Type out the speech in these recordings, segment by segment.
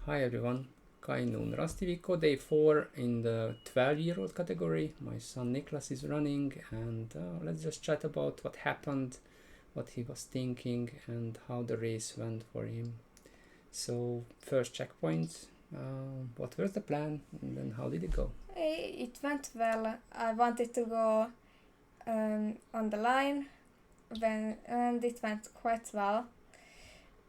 Hi everyone, Kainuun Rastiviikko, day 4 in the 12-year-old category. My son Niklas is running, and let's just chat about what happened, what he was thinking, and how the race went for him. So, first checkpoint, what was the plan, and then how did it go? It went well. I wanted to go on the line, and it went quite well.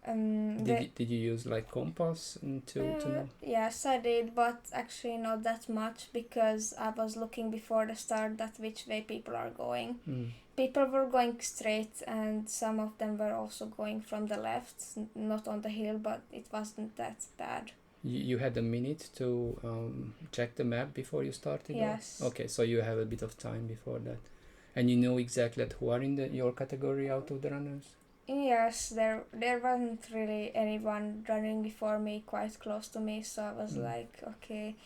Did you use like compass to know? Yes, I did, but actually not that much because I was looking before the start at which way people are going. People were going straight, and some of them were also going from the left, not on the hill, but it wasn't that bad. You had a minute to check the map before you started? Yes. Okay, so you have a bit of time before that. And you know exactly who are in your category out of the runners? Yes, there wasn't really anyone running before me quite close to me, so I was like, okay,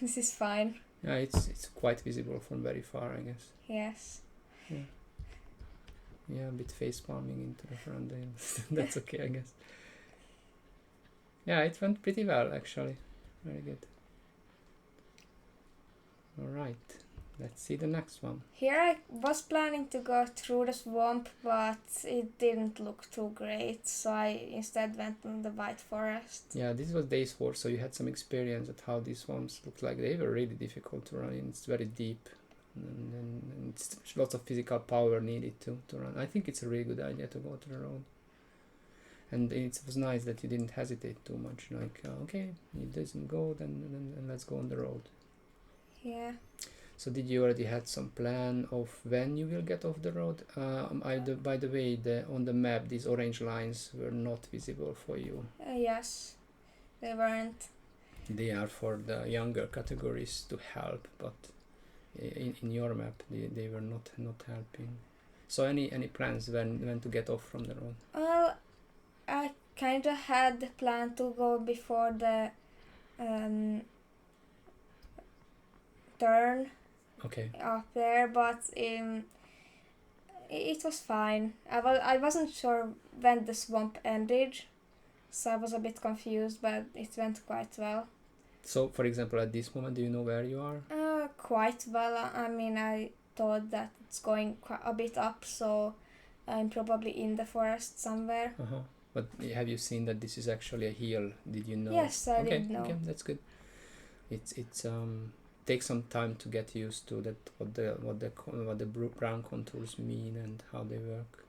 this is fine. Yeah, it's quite visible from very far, I guess. Yes. Yeah, a bit face palming into the front end. That's okay, I guess. Yeah, it went pretty well actually. Very good. Alright, let's see the next one. Here I was planning to go through the swamp, but it didn't look too great, so I instead went on the white forest. Yeah, this was day 4, so you had some experience at how these swamps looked like. They were really difficult to run in. It's very deep, and it's lots of physical power needed to run. I think it's a really good idea to go to the road. And it was nice that you didn't hesitate too much. Like, okay, it doesn't go, then let's go on the road. Yeah. So did you already had some plan of when you will get off the road? By the way, on the map, these orange lines were not visible for you. Yes, they weren't. They are for the younger categories to help, but in your map, they were not helping. So any plans when to get off from the road? Well, I kind of had the plan to go before the turn. Okay. Up there, but it was fine. I wasn't sure when the swamp ended, so I was a bit confused, but it went quite well. So, for example, at this moment, do you know where you are? Quite well. I mean, I thought that it's going quite a bit up, so I'm probably in the forest somewhere. But have you seen that this is actually a hill? Did you know? Yes, I did know. Okay, that's good. It's takes some time to get used to that, what the brown contours mean and how they work.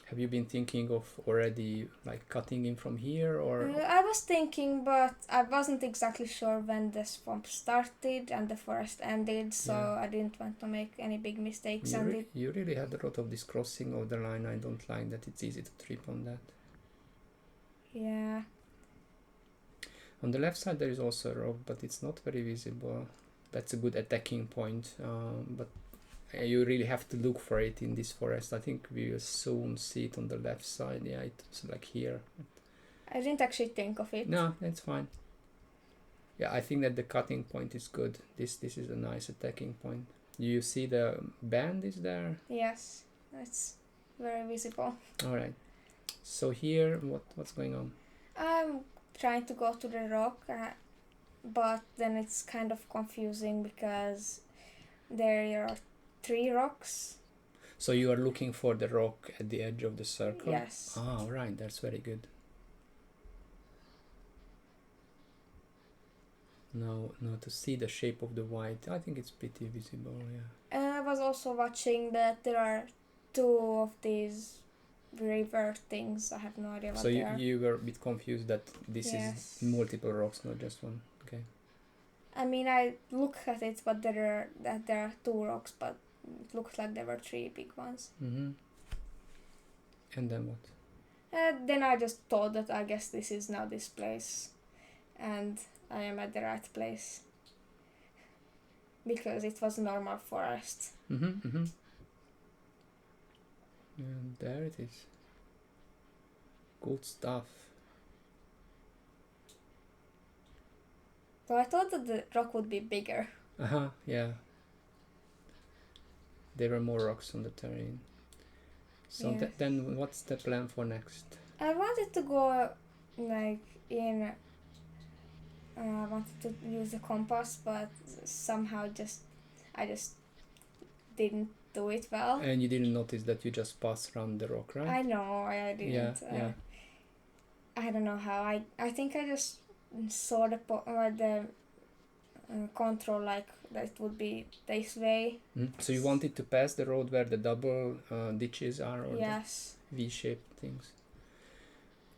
Have you been thinking of already like cutting in from here, or? I was thinking, but I wasn't exactly sure when the swamp started and the forest ended, so I didn't want to make any big mistakes. You really had a lot of this crossing of the line. I don't like that. It's easy to trip on that. Yeah. On the left side there is also a rock, but it's not very visible. That's a good attacking point, but you really have to look for it in this forest. I think we will soon see it on the left side. Yeah, it's like here. I didn't actually think of it. No, that's fine. Yeah, I think that the cutting point is good. This is a nice attacking point. You see the band is there? Yes, it's very visible. Alright. So here, what's going on? I'm trying to go to the rock, but then it's kind of confusing because there are 3 rocks. So you are looking for the rock at the edge of the circle? Yes. Ah, right, that's very good. Now to see the shape of the white, I think it's pretty visible, yeah. And I was also watching that there are 2 of these river things. I have no idea what they are. So you were a bit confused that this is multiple rocks, not just one. Okay. I mean, I looked at it, but there are 2 rocks, but it looked like there were 3 big ones. And then what? Then I just thought that I guess this is now this place, and I am at the right place because it was normal forest. And there it is. Good stuff. So I thought that the rock would be bigger. Yeah. There were more rocks on the terrain. So then what's the plan for next? I wanted to go like in I wanted to use a compass, but somehow I just didn't do it well. And you didn't notice that you just passed around the rock, right? I know I didn't. Yeah. I don't know how. I think I just saw the control like that it would be this way. So you wanted to pass the road where the double ditches are, or Yes. the V-shaped things?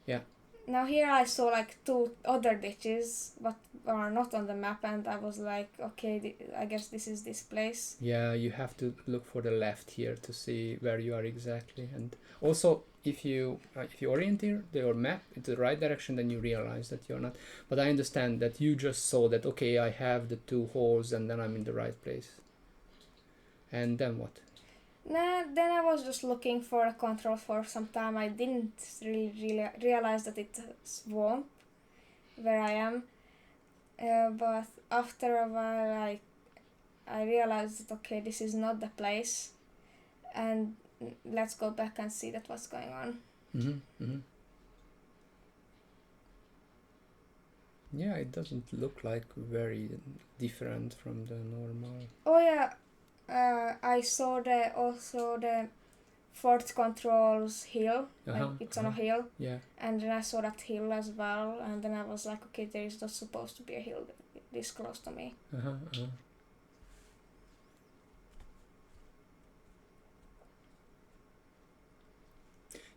Yeah. Now here I saw like 2 other ditches, but are not on the map, and I was like, okay, I guess this is this place. Yeah, you have to look for the left here to see where you are exactly. And also, if you orienteer your map in the right direction, then you realize that you're not. But I understand that you just saw that, okay, I have the 2 holes and then I'm in the right place. And then what? Nah, then I was just looking for a control for some time. I didn't really realize that it's a swamp where I am. But after a while, I realized that, okay, this is not the place. And let's go back and see that what's going on. Yeah, it doesn't look like very different from the normal. Oh yeah, I saw also the Fort Control's hill. Like it's on a hill. Yeah. And then I saw that hill as well, and then I was like, okay, there is not supposed to be a hill this close to me.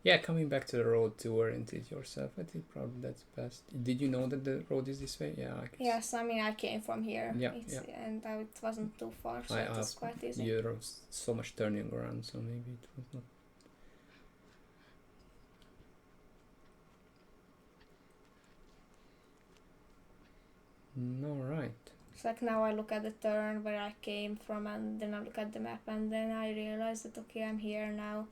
Yeah, coming back to the road to orientate yourself, I think probably that's best. Did you know that the road is this way? Yeah, I guess. Yes, I mean I came from here. Yeah, And it wasn't too far, so it was quite easy. There was so much turning around, so maybe it was not. All right. It's like now I look at the turn where I came from, and then I look at the map, and then I realize that, okay, I'm here now.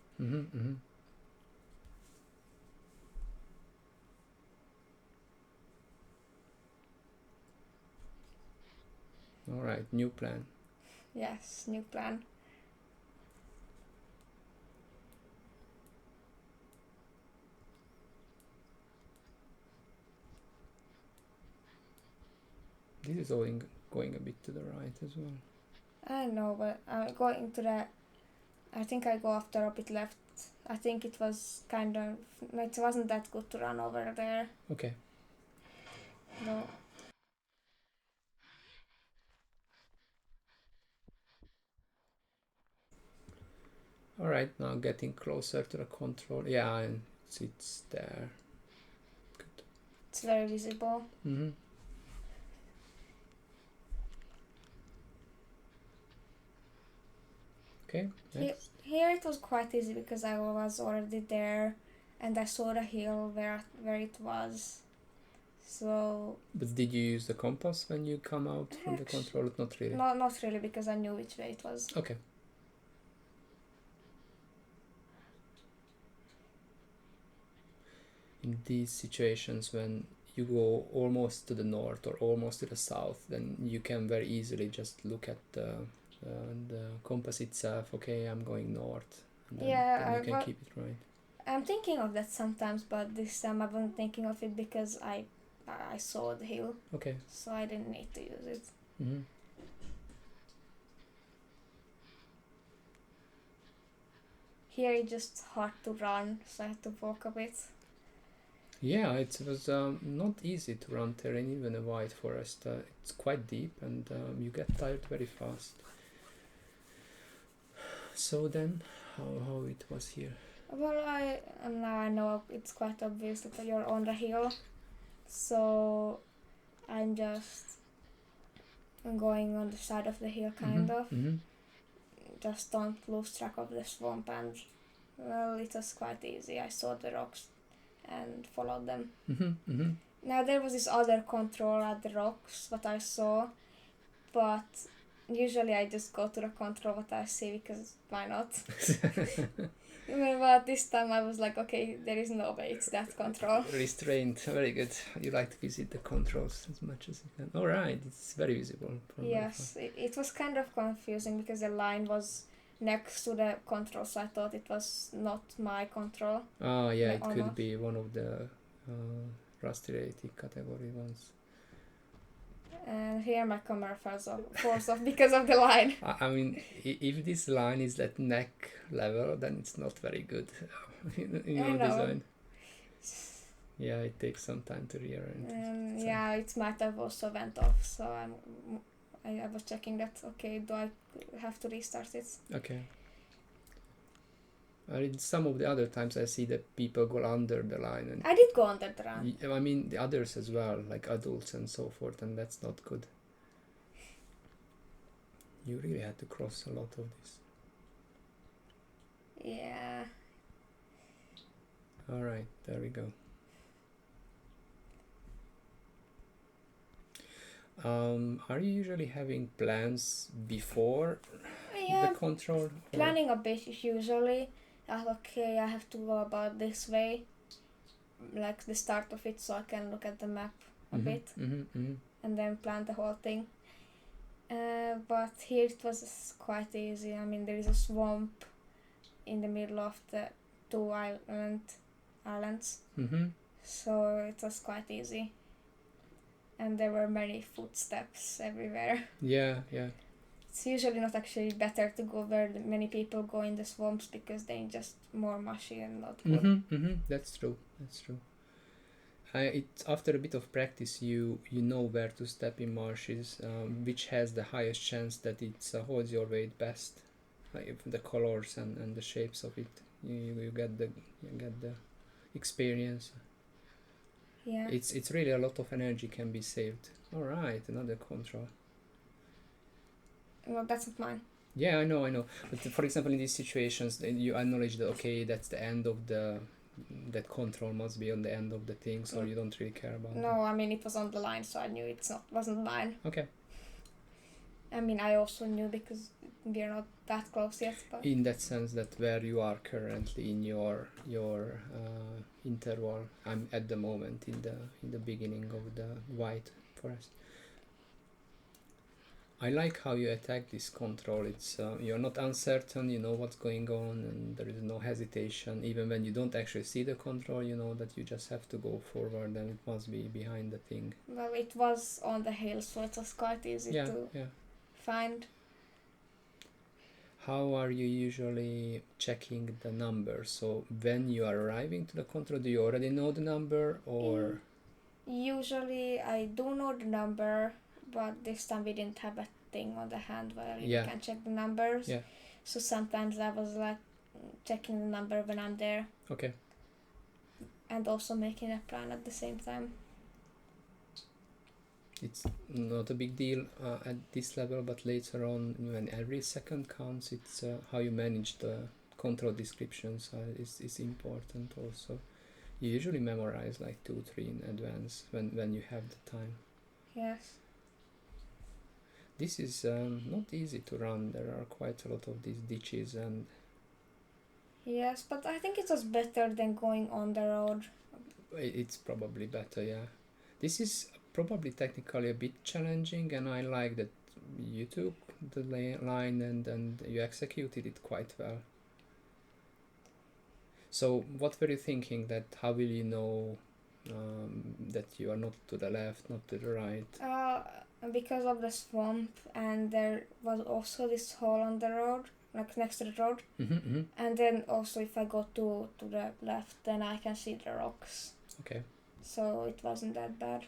All right, new plan. Yes, new plan. This is going a bit to the right as well. I know, but I'm going to the. I think I go after a bit left. I think it was it wasn't that good to run over there. Okay. No. All right, now getting closer to the control. Yeah, and it's there. Good. It's very visible. Okay. Here it was quite easy because I was already there, and I saw the hill where it was. So. But did you use the compass when you come out from the control? Not really. Not really, because I knew which way it was. Okay. In these situations, when you go almost to the north or almost to the south, then you can very easily just look at the compass itself. Okay, I'm going north. And then you can keep it right. I'm thinking of that sometimes, but this time I wasn't thinking of it because I saw the hill. Okay. So I didn't need to use it. Here it's just hard to run, so I had to walk a bit. Yeah, it was not easy to run terrain, even a white forest. It's quite deep, and you get tired very fast. So then, how it was here? Well, now I know it's quite obvious that you're on the hill, so I'm just going on the side of the hill, kind of. Just don't lose track of the swamp, and well, it was quite easy. I saw the rocks and followed them. Now there was this other control at the rocks, what I saw, but usually I just go to the control what I see, because why not? But this time I was like, okay, there is no way it's that control. Restrained, very good. You like to visit the controls as much as you can. All right, it's very visible. Yes, it was kind of confusing because the line was next to the control, so I thought it was not my control. Ah, yeah, it could be one of the Rastiviikko category ones. And here my camera falls off because of the line. I mean, if this line is at neck level, then it's not very good in your design. Yeah, it takes some time to rearrange. Yeah, it might have also went off, so I was checking that. Okay, do I have to restart it? Okay. Some of the other times I see that people go under the line. And I did go under the line. I mean, the others as well, like adults and so forth, and that's not good. You really had to cross a lot of this. Yeah. Alright, there we go. Are you usually having plans before the control? Planning a bit usually. Okay, I have to go about this way, like the start of it, so I can look at the map a bit, and then plan the whole thing. But here it was quite easy. I mean, there is a swamp in the middle of the two islands, so it was quite easy. And there were many footsteps everywhere. Yeah. It's usually not actually better to go where many people go in the swamps because they're just more mushy and not good. That's true. It's after a bit of practice, you know where to step in marshes, which has the highest chance that it holds your weight best. Like the colors and the shapes of it, you get the experience. Yeah. It's really a lot of energy can be saved. All right, another control. Well, that's not mine. Yeah, I know. But for example, in these situations, you acknowledge that okay, that's the end of that control must be on the end of the thing, so you don't really care about it. No, I mean it was on the line, so I knew wasn't mine. Okay. I mean, I also knew because we are not that close yet. But in that sense, that where you are currently in your interval, I'm at the moment in the beginning of the white forest. I like how you attack this control. It's you're not uncertain, you know what's going on, and there is no hesitation. Even when you don't actually see the control, you know that you just have to go forward and it must be behind the thing. Well, it was on the hill, so it was quite easy to find. How are you usually checking the number? So when you are arriving to the control, do you already know the number or? Usually I do know the number, but this time we didn't have a thing on the hand where you can check the numbers. Yeah. So sometimes I was like checking the number when I'm there. Okay. And also making a plan at the same time. It's not a big deal at this level, but later on, when every second counts, it's how you manage the control descriptions is important also. You usually memorize like 2-3 in advance when you have the time. Yes. This is not easy to run. There are quite a lot of these ditches and. Yes, but I think it was better than going on the road. It's probably better, yeah. This is probably technically a bit challenging, and I like that you took the line and you executed it quite well. So what were you thinking, that how will you know that you are not to the left, not to the right? Because of the swamp, and there was also this hole on the road, like next to the road. And then also if I go to the left, then I can see the rocks. Okay. So it wasn't that bad.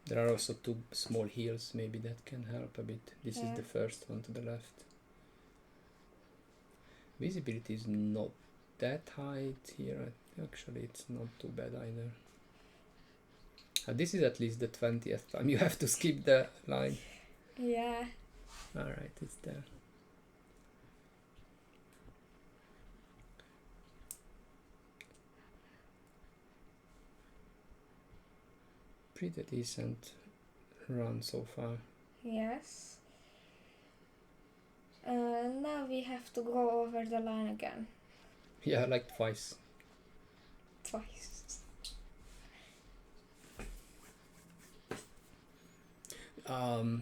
There are also 2 small hills, maybe that can help a bit. This is the first one to the left. Visibility is not that high here. Actually, it's not too bad either. This is at least the 20th time you have to skip the line. Yeah. Alright, it's there. Pretty decent run so far. Yes. Now we have to go over the line again. Yeah, like twice.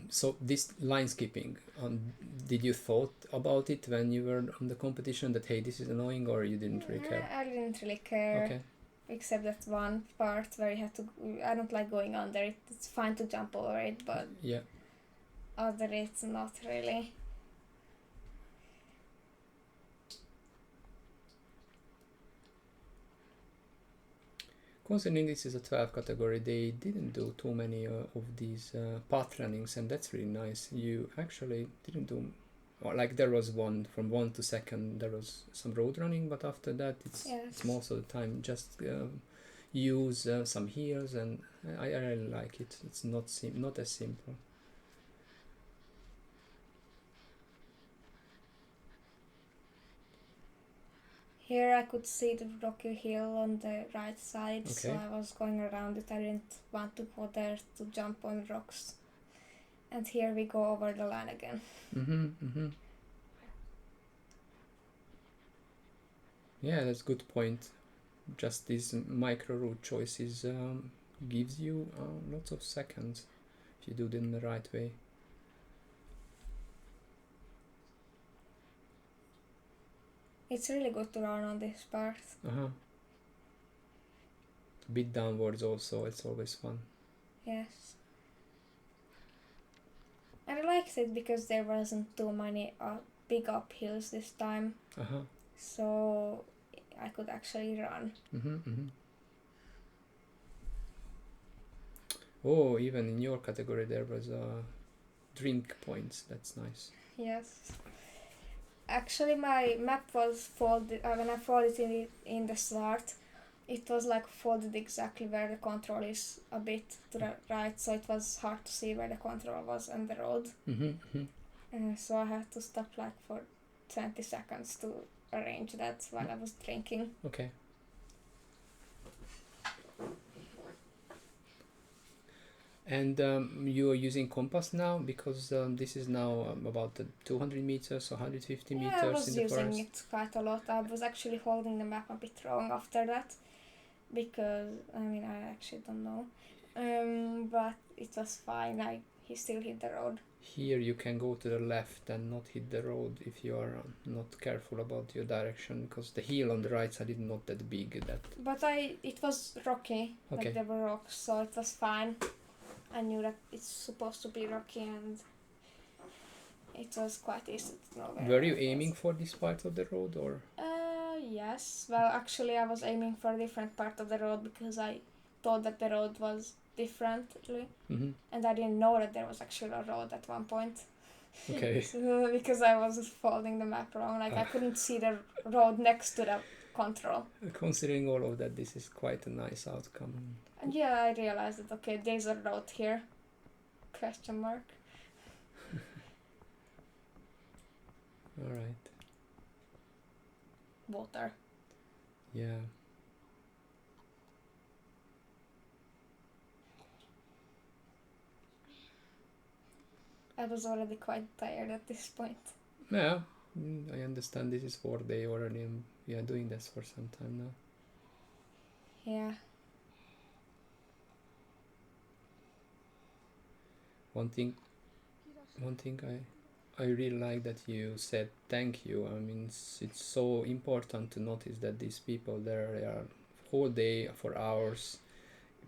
So this line skipping, did you thought about it when you were on the competition that hey, this is annoying, or you didn't really care? I didn't really care. Okay. except that one part where you have to. I don't like going under it. It's fine to jump over it, but yeah. other it's not really. Considering this is a 12 category, they didn't do too many of these path runnings, and that's really nice. You actually didn't do, or like there was one from 1 to 2nd, there was some road running, but after that it's most of the time just use some hills, and I really like it. It's not as simple. Here I could see the rocky hill on the right side, so Okay. I was going around it. I didn't want to go there to jump on rocks. And here we go over the line again. Yeah, that's good point. Just these micro route choices gives you lots of seconds if you do them the right way. It's really good to run on this part. A bit downwards also, it's always fun. Yes. And I liked it because there wasn't too many big uphills this time. So I could actually run. Oh, even in your category there was drink points. That's nice. Yes. Actually, my map was folded when I folded it in the start. It was like folded exactly where the control is, a bit to the right, so it was hard to see where the control was on the road. So I had to stop like for 20 seconds to arrange that while I was drinking. Okay. And you are using compass now because this is now about 200 meters or 150 meters in the forest? Yeah, I was using it quite a lot. I was actually holding the map a bit wrong after that because, I mean, I actually don't know. But it was fine. He still hit the road. Here you can go to the left and not hit the road if you are not careful about your direction, because the hill on the right side is not that big. But it was rocky, okay. Like there were rocks, so it was fine. I knew that it's supposed to be rocky, and it was quite easy to know where. Were you aiming for this part of the road, or? Yes. Well, actually, I was aiming for a different part of the road because I thought that the road was differently, and I didn't know that there was actually a road at one point. Okay. So, because I was folding the map wrong, I couldn't see the road next to the control. Considering all of that, this is quite a nice outcome. And yeah, I realized that okay, there's a road here. Question mark. All right. Water. Yeah. I was already quite tired at this point. Yeah, I understand this is 4th day already, and we are doing this for some time now. Yeah. One thing I really like that you said thank you. I mean, it's so important to notice that these people there are whole day for hours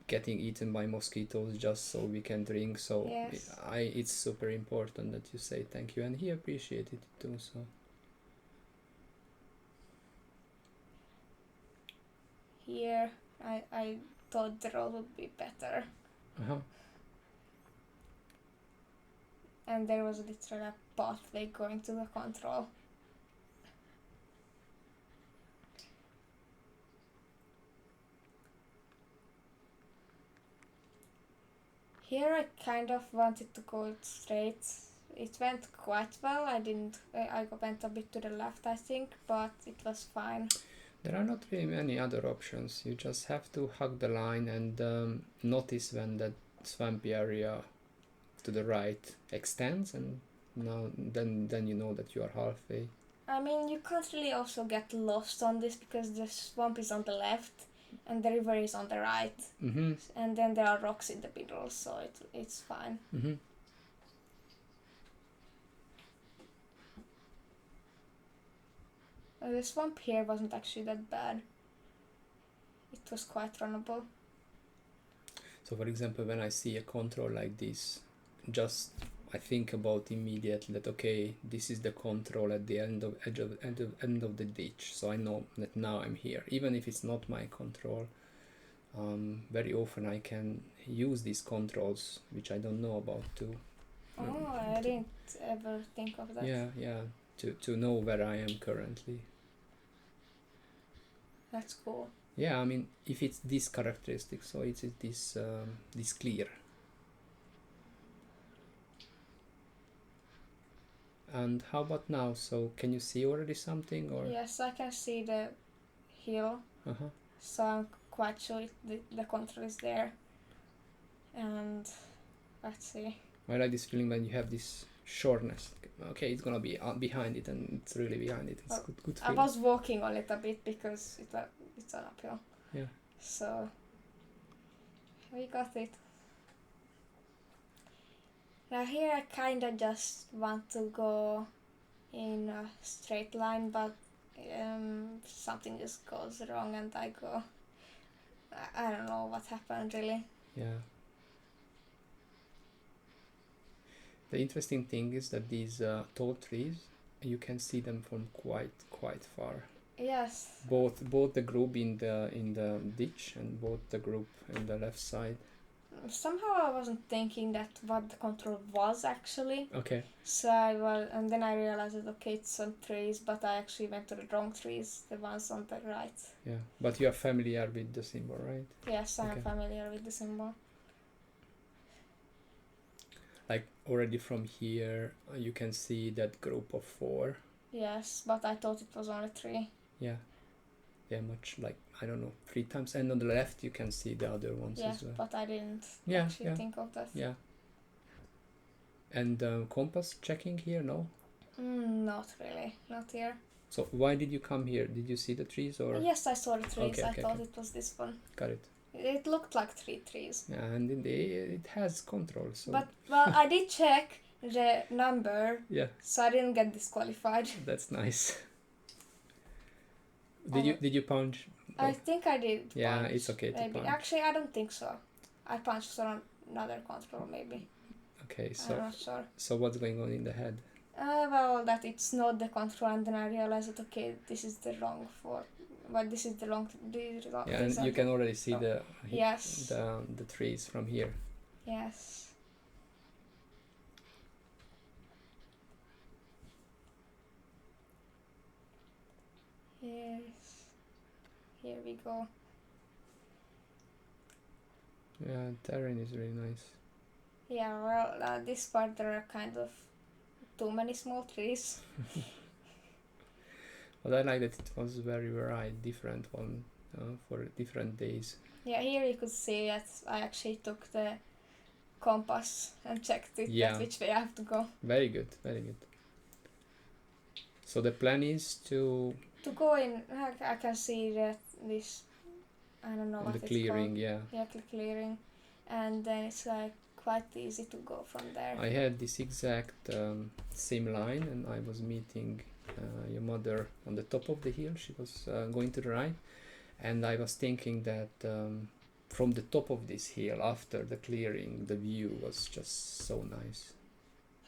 getting eaten by mosquitoes just so we can drink. So yes. It's super important that you say thank you, and he appreciated it too. So here I thought the road would be better. And there was literally a pathway going to the control. Here I kind of wanted to go straight. It went quite well. I went a bit to the left, I think, but it was fine. There are not really many other options. You just have to hug the line and notice when that swampy area to the right extends, and then you know that you are halfway. I mean, you can't really also get lost on this because the swamp is on the left and the river is on the right, and then there are rocks in the middle, so it's fine. The swamp here wasn't actually that bad. it was quite runnable. So for example, when I see a control like this, just I think about immediately that okay, this is the control at the end of the ditch, so I know that now I'm here, even if it's not my control. Very often I can use these controls which I don't know about to. I didn't ever think of that. Yeah, to know where I am currently. That's cool. Yeah, I mean, if it's this characteristic, so it's this clear. And how about now? So can you see already something, or? Yes, I can see the hill. So I'm quite sure the control is there. And let's see. I like this feeling when you have this shortness. Okay, it's gonna be behind it, and it's really behind it. It's good feeling. I was walking on it a bit because it's an uphill. Yeah. So we got it. Now here I kinda just want to go in a straight line, but something just goes wrong and I go. I don't know what happened really. Yeah. The interesting thing is that these tall trees, you can see them from quite far. Yes. Both the group in the ditch and both the group in the left side. Somehow I wasn't thinking that what the control was actually. Okay. So and then I realized that okay, it's on trees, but I actually went to the wrong trees, the ones on the right. Yeah, but you are familiar with the symbol, right? Yes, I'm familiar with the symbol. Like already from here, you can see that group of 4. Yes, but I thought it was only 3. Yeah. They're much like, I don't know, 3 times. And on the left, you can see the other ones as well. But I didn't actually think of that. Yeah. And compass checking here, no? Not really, not here. So why did you come here? Did you see the trees or? Yes, I saw the trees. I thought it was this one. Got it. It looked like 3 trees. Yeah, and it has control. So. But well, I did check the number. Yeah. So I didn't get disqualified. That's nice. Did you punch? I think I did. Yeah, it's okay to punch. Actually, I don't think so. I punched on another control maybe. Okay, so I'm not sure. So what's going on in the head? Well, that it's not the control, and then I realized that okay, this is the wrong for. But this is the wrong. Yeah, and you can already see the trees from here. Yes. Yes. Here we go. Yeah, terrain is really nice. Yeah, well, this part there are kind of too many small trees. But I like that it was very varied, different one for different days. Yeah, here you could see that I actually took the compass and checked it which way I have to go. Very good, very good. So the plan is to go in. I can see that this. I don't know what it's clearing, called. Yeah, the clearing, and then it's like quite easy to go from there. I had this exact same line, and I was meeting your mother on the top of the hill. She was going to the right, and I was thinking that from the top of this hill, after the clearing, the view was just so nice.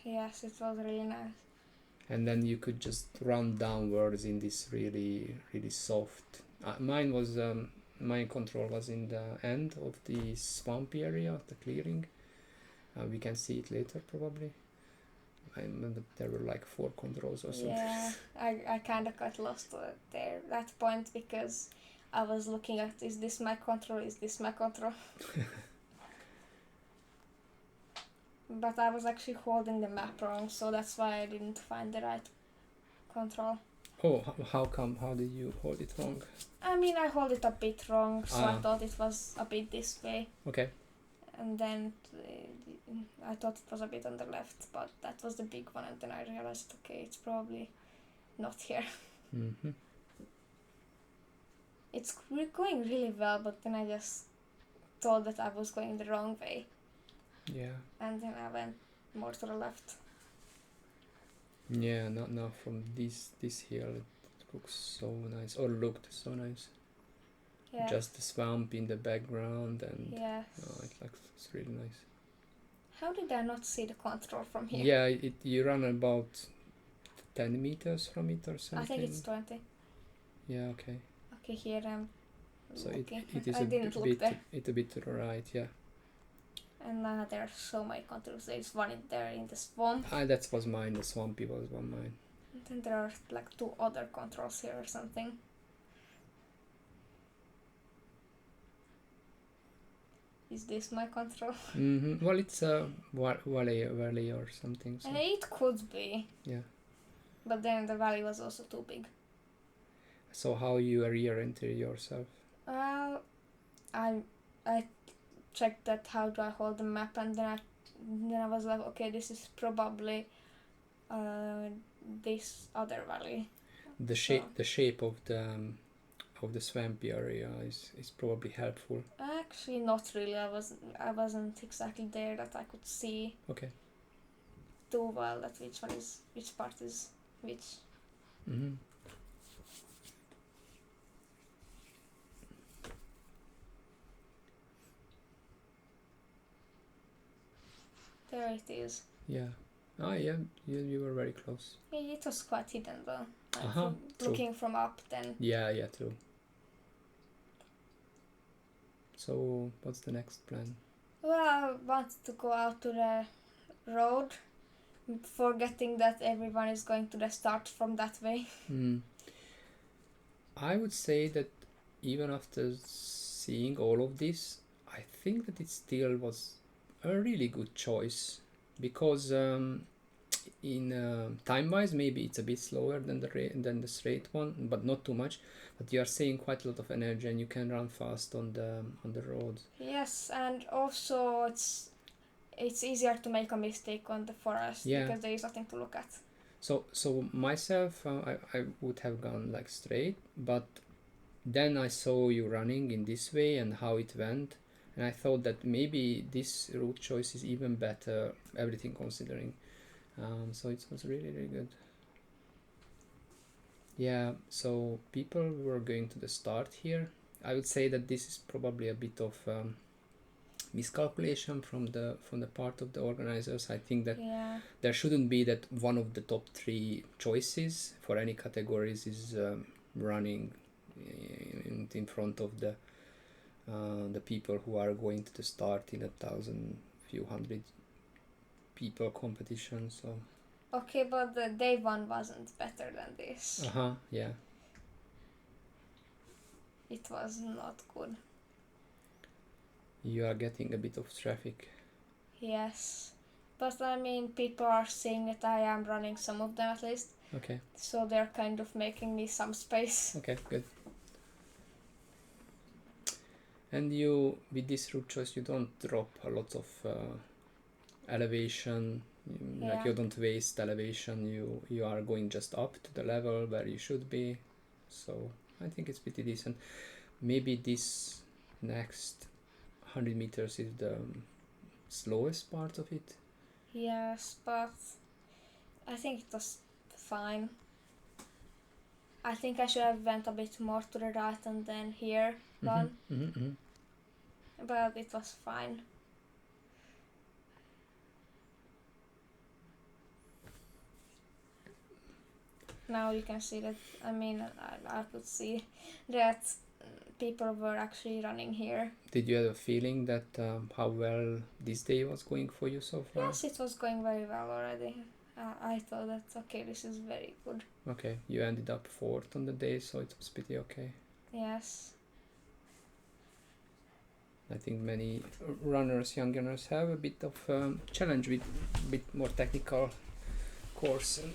Yes, it was really nice. And then you could just run downwards in this really soft. Mine was my control was in the end of the swampy area of the clearing. We can see it later probably. There were like 4 controls or something. Yeah, I kind of got lost there at that point because I was looking at, is this my control, is this my control? But I was actually holding the map wrong, so that's why I didn't find the right control. Oh, how come? How did you hold it wrong? I mean, I hold it a bit wrong, so I thought it was a bit this way. Okay. And then I thought it was a bit on the left, but that was the big one, and then I realized, okay, it's probably not here. Mm-hmm. It's going really well, but then I just thought that I was going the wrong way. Yeah. And then I went more to the left. Yeah, now from this hill it looks so nice, or looked so nice. Yes. just the swamp in the background, and Yes. it's really nice. How did I not see the control from here? Yeah, you run about 10 meters from it or something. I think it's 20. Yeah, okay. Okay, here I'm So looking. it is I didn't look bit there. it's a bit to the right, yeah. And there are so many controls. There's one in there in the swamp. That was mine. The swampy was one mine. And then there are like 2 other controls here or something. Is this my control? Well, it's a valley or something. So. It could be. Yeah. But then the valley was also too big. So how you reoriented yourself? I checked that how do I hold the map, and then I was like, okay, this is probably this other valley. The shape of the swampy area is probably helpful. Actually, not really. I wasn't exactly there that I could see. Okay. Too well that which part is which. Mm-hmm. There it is. Yeah. Yeah. You were very close. Yeah, it was quite hidden though. True. Looking from up, then. Yeah, true. So, what's the next plan? Well, I wanted to go out to the road, forgetting that everyone is going to the start from that way. I would say that even after seeing all of this, I think that it still was a really good choice, because in time-wise maybe it's a bit slower than the straight one, but not too much. But you are saving quite a lot of energy, and you can run fast on the road. Yes, and also it's easier to make a mistake on the forest because there is nothing to look at. So myself, I would have gone like straight, but then I saw you running in this way and how it went, and I thought that maybe this route choice is even better, everything considering. So it was really, really good. Yeah, so people were going to the start here. I would say that this is probably a bit of miscalculation from the part of the organizers. I think that there shouldn't be that one of the top 3 choices for any categories is running in front of the people who are going to the start in 1,000, few hundred people competition. So okay, but the day 1 wasn't better than this. Yeah. It was not good. You are getting a bit of traffic. Yes, but I mean, people are seeing that I am running, some of them at least. Okay. So they're kind of making me some space. Okay, good. And you, with this route choice, you don't drop a lot of elevation. Like you don't waste elevation. You are going just up to the level where you should be. So I think it's pretty decent. Maybe this next 100 meters is the slowest part of it. Yes, but I think it was fine. I think I should have went a bit more to the right and then here gone. But it was fine. Now you can see that, I mean, I could see that people were actually running here. Did you have a feeling that how well this day was going for you so far? Yes, it was going very well already. I thought that, okay, this is very good. Okay, you ended up 4th on the day, so it was pretty okay. Yes. I think many young runners have a bit of challenge with a bit more technical course. And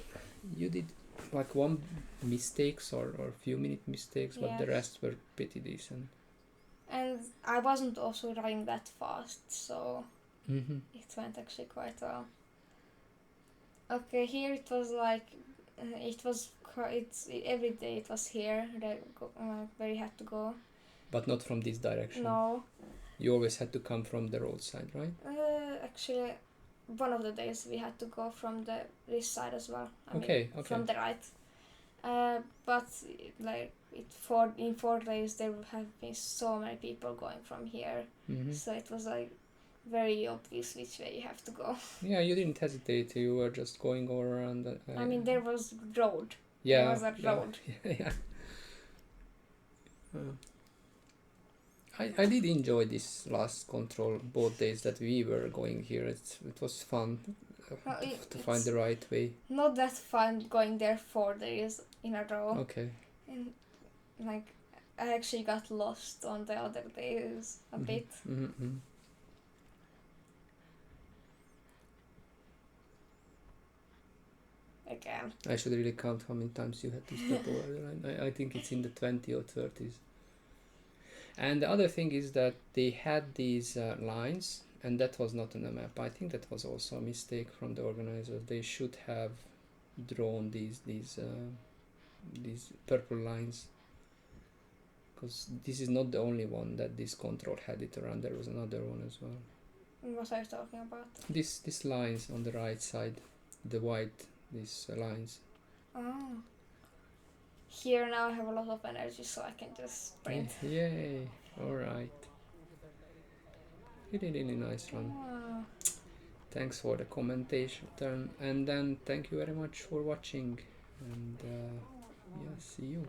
you did like 1 mistakes or a few minute mistakes, but the rest were pretty decent. And I wasn't also running that fast, so it went actually quite well. Okay, here it was like, every day it was here where you had to go. But not from this direction? No. You always had to come from the roadside, right? Actually, one of the days we had to go from this side as well. I mean, from the right. But like in 4 days there have been so many people going from here, so it was like very obvious which way you have to go. Yeah, you didn't hesitate. You were just going all around. I mean, there was road. Yeah, there was a road. Yeah. I did enjoy this last control both days that we were going here. It was fun to find the right way. Not that fun going there 4 days in a row. Okay. And like I actually got lost on the other days a bit. Again. I should really count how many times you had to step over the line. I think it's in the 20 or 30s. And the other thing is that they had these lines, and that was not on the map. I think that was also a mistake from the organizers. They should have drawn these purple lines, because this is not the only one that this control had it around. There was another one as well. What are you talking about? These lines on the right side, the white, these lines. Oh. Here now I have a lot of energy, so I can just sprint. Yay! Alright. Really nice run. Wow. Thanks for the commentation, and then thank you very much for watching, and yeah, see you.